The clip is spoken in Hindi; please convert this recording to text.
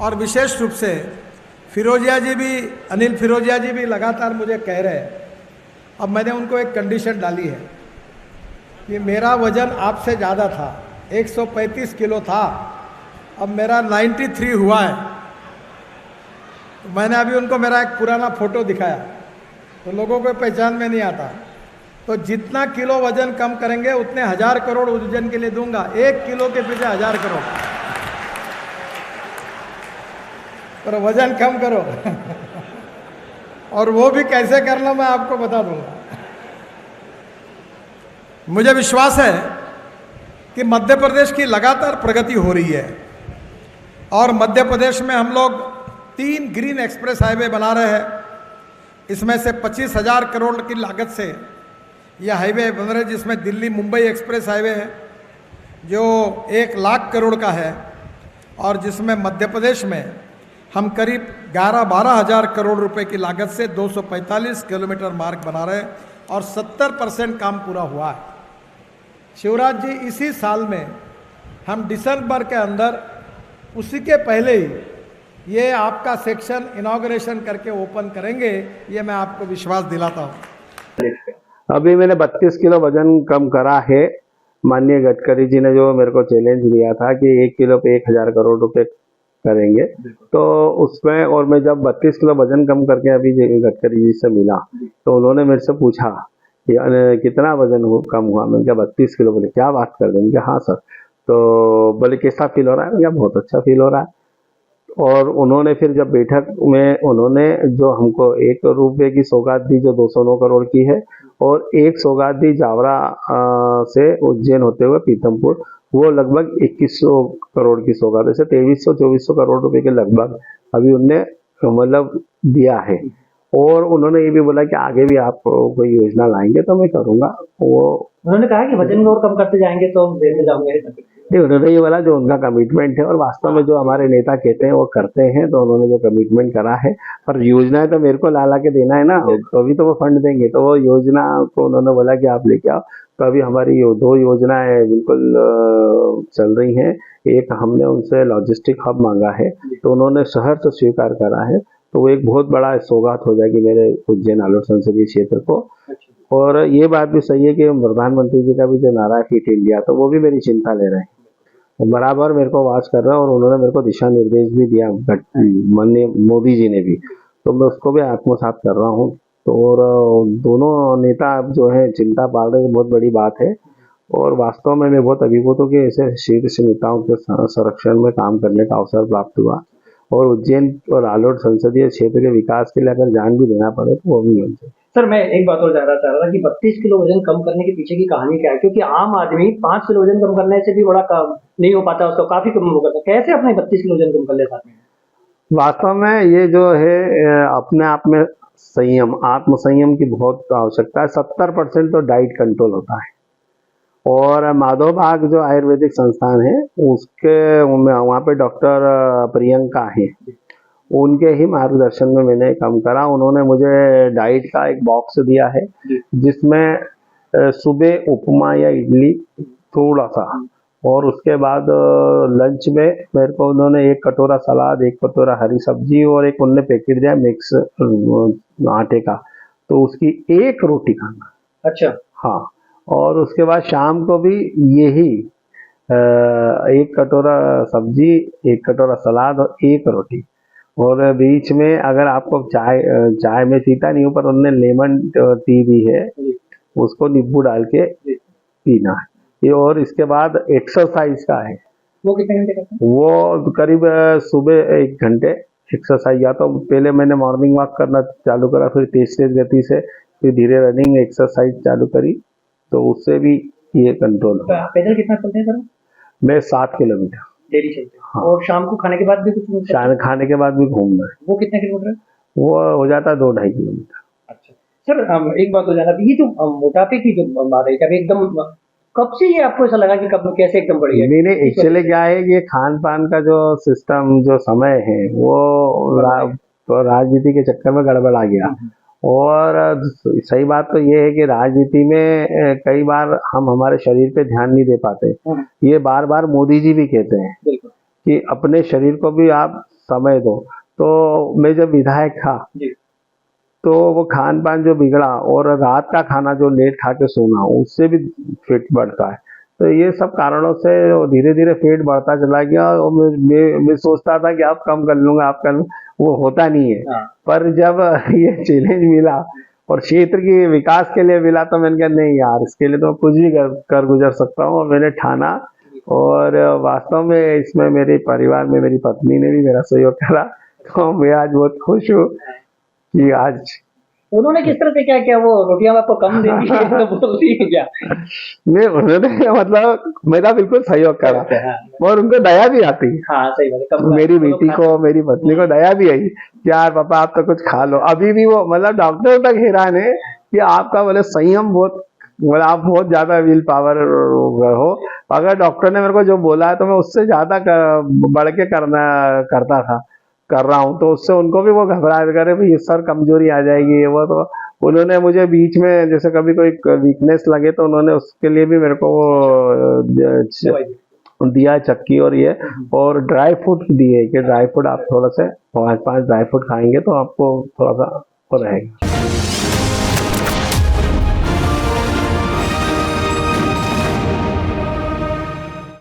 और विशेष रूप से फिरोजिया जी भी, अनिल फिरोजिया जी भी लगातार मुझे कह रहे हैं। अब मैंने उनको एक कंडीशन डाली है कि मेरा वजन आपसे ज़्यादा था, 135 किलो था, अब मेरा 93 हुआ है। तो मैंने अभी उनको मेरा एक पुराना फोटो दिखाया, तो लोगों को पहचान में नहीं आता। तो जितना किलो वजन कम करेंगे उतने 1000 करोड़ उज्जैन के लिए दूंगा। 1 किलो के पीछे 1000 करोड़, पर वजन कम करो और वो भी कैसे करना मैं आपको बता दूंगा। मुझे विश्वास है कि मध्य प्रदेश की लगातार प्रगति हो रही है और मध्य प्रदेश में हम लोग 3 ग्रीन एक्सप्रेस हाईवे बना रहे हैं। इसमें से 25,000 करोड़ की लागत से यह हाईवे बन रहे, जिसमें दिल्ली मुंबई एक्सप्रेस हाईवे है जो 1 लाख करोड़ का है, और जिसमें मध्य प्रदेश में हम करीब 11-12 हज़ार करोड़ रुपए की लागत से 245 किलोमीटर मार्ग बना रहे हैं और 70% काम पूरा हुआ है। शिवराज जी, इसी साल में हम दिसंबर के अंदर, उसी के पहले ही ये आपका सेक्शन इनॉग्रेशन करके ओपन करेंगे, ये मैं आपको विश्वास दिलाता हूँ। अभी मैंने 32 किलो वजन कम करा है। माननीय गडकरी जी ने जो मेरे को चैलेंज दिया था कि 1 किलो पे 1000 करोड़ रुपए करेंगे, तो उसमें, और मैं जब 32 किलो वजन कम करके अभी गडकरी जी से मिला तो उन्होंने मेरे से पूछा कितना वजन कम हुआ। मैंने कहा 32 किलो। बोले क्या बात कर रहे हैं? हाँ सर। तो बोले कैसा फील हो रहा है? बहुत अच्छा फील हो रहा है। और उन्होंने फिर जब बैठक में उन्होंने जो हमको 1 रुपये की सौगात दी जो 209 करोड़ की है, और 1 सौगात दी जावरा से उज्जैन होते हुए पीथमपुर, वो लगभग 2100 करोड़ की सौगात, ऐसे 2300-2400 करोड़ रुपए के लगभग अभी उनने मतलब दिया है। और उन्होंने ये भी बोला कि आगे भी आप कोई योजना लाएंगे तो मैं करूंगा। वो उन्होंने कहा कि वजन और कम करते जाएंगे तो देते जाऊंगे। नहीं, उन्होंने ये बोला जो उनका कमिटमेंट है, और वास्तव में जो हमारे नेता कहते हैं वो करते हैं। तो उन्होंने जो कमिटमेंट करा है, पर योजनाएं तो मेरे को ला के देना है ना, तो अभी तो वो फंड देंगे। तो वो योजना को उन्होंने बोला कि आप लेके आओ। तो अभी हमारी 2 योजनाएं बिल्कुल चल रही हैं। एक हमने उनसे लॉजिस्टिक हब मांगा है, तो उन्होंने शहर से स्वीकार करा है। तो वो एक बहुत बड़ा सौगात हो जाएगी मेरे उज्जैन आलोट संसदीय क्षेत्र को। और ये बात भी सही है कि प्रधानमंत्री जी का भी जो नारा है फिट इंडिया, तो वो भी मेरी चिंता ले रहे हैं, बराबर मेरे को वाच कर रहे हैं। और उन्होंने मेरे को दिशा निर्देश भी दिया, माननीय मोदी जी ने भी, तो मैं उसको भी आत्मसात कर रहा हूँ। तो और दोनों नेता जो है चिंता पाल रहे हैं, बहुत बड़ी बात है। और वास्तव में मैं बहुत अभिभूत हूँ कि ऐसे शीर्ष नेताओं के संरक्षण में काम करने का अवसर प्राप्त हुआ। और उज्जैन और आलोट संसदीय क्षेत्र के विकास के लिए अगर जान भी देना पड़े तो वो भी मिल जाए। सर, मैं एक बात और जानना चाह रहा था कि 32 किलो वजन कम करने के पीछे की कहानी क्या है? क्योंकि आम आदमी 5 किलो वजन कम करने से भी बड़ा काम नहीं हो पाता, उसको काफी कम हो जाता है। कैसे अपने 32 किलो वजन कम कर लेता है? वास्तव में ये जो है अपने आप में संयम, आत्म संयम की बहुत आवश्यकता है। 70% तो डाइट कंट्रोल होता है। और माधव बाग जो आयुर्वेदिक संस्थान है, उसके वहाँ पे डॉक्टर प्रियंका है, उनके ही मार्गदर्शन में मैंने काम करा। उन्होंने मुझे डाइट का एक बॉक्स दिया है, जिसमें सुबह उपमा या इडली थोड़ा सा, और उसके बाद लंच में मेरे को उन्होंने 1 कटोरा सलाद, 1 कटोरा हरी सब्जी, और एक उन्होंने पैकेट दिया मिक्स आटे का, तो उसकी 1 रोटी खाना। अच्छा। हाँ। और उसके बाद शाम को भी यही 1 कटोरा सब्जी, 1 कटोरा सलाद और 1 रोटी। और बीच में अगर आपको चाय में पीता नहीं हूँ, पर उन्होंने लेमन टी दी है, उसको नींबू डाल के पीना है ये। और इसके बाद एक्सरसाइज का है। वो कितने घंटे करते हैं? वो करीब सुबह 1 घंटे एक्सरसाइज। या तो पहले मैंने मॉर्निंग वॉक करना चालू करा, फिर तेज गति से, फिर धीरे रनिंग एक्सरसाइज चालू करी, तो उससे भी ये कंट्रोल हुआ। पैदल कितना चलते हैं सर? मैं 7 किलोमीटर डेली चलते हैं। हाँ। और शाम को खाने के बाद भी कुछ? शाम खाने के बाद भी घूमना है। वो कितने किलोमीटर है? वो हो जाता है 2-2.5 किलोमीटर। अच्छा सर, एक बात हो जाना, ये जो मोटापे की जो बात है, कभी एकदम कब से ये आपको ऐसा लगा कि कब कैसे एकदम बढ़ी है? मैंने एक्चुअली क्या है, ये खान पान का जो सिस्टम, जो समय है, वो राजनीति के चक्कर में गड़बड़ आ गया। और सही बात तो ये है कि राजनीति में कई बार हम हमारे शरीर पे ध्यान नहीं दे पाते। ये बार बार मोदी जी भी कहते हैं कि अपने शरीर को भी आप समय दो। तो मैं जब विधायक था जी। तो वो खान पान जो बिगड़ा और रात का खाना जो लेट खा के सोना, उससे भी पेट बढ़ता है। तो ये सब कारणों से धीरे धीरे पेट बढ़ता चला गया और मैं सोचता था कि आप कम कर लूंगा, आप कर लूंगा, वो होता नहीं है। हाँ। पर जब ये चैलेंज मिला और क्षेत्र के विकास के लिए मिला तो मैंने कहा नहीं यार, इसके लिए तो मैं कुछ भी कर गुजर सकता हूँ, और मैंने ठाना। और वास्तव में इसमें मेरे परिवार में मेरी पत्नी ने भी मेरा सहयोग करा, तो मैं आज बहुत खुश हूँ कि आज उन्होंने किस तरह से क्या किया? वो रोटियां आपको कम दे दी तो बोलती है क्या? मैं उन्होंने मतलब मेरा बिल्कुल सहयोग करा हाँ। और उनको दया भी आती। हाँ, सही बात है। कम मेरी बेटी को, मेरी पत्नी को दया भी आई कि यार पापा आप तो कुछ खा लो। अभी भी वो मतलब डॉक्टर तक हैरान है कि आपका बोले संयम बहुत, मतलब आप बहुत ज्यादा विल पावर हो। अगर डॉक्टर ने मेरे को जो बोला है तो मैं उससे ज्यादा बढ़ के करता था, कर रहा हूँ। तो उससे उनको भी वो घबरा करे भाई सर कमजोरी आ जाएगी ये वो। तो उन्होंने मुझे बीच में जैसे कभी कोई वीकनेस लगे तो उन्होंने उसके लिए भी मेरे को वो दिया चक्की और ये, और ड्राई फ्रूट दिए कि ड्राई फ्रूट आप थोड़ा सा 5 ड्राई फ्रूट खाएंगे तो आपको थोड़ा सा हो रहेगा।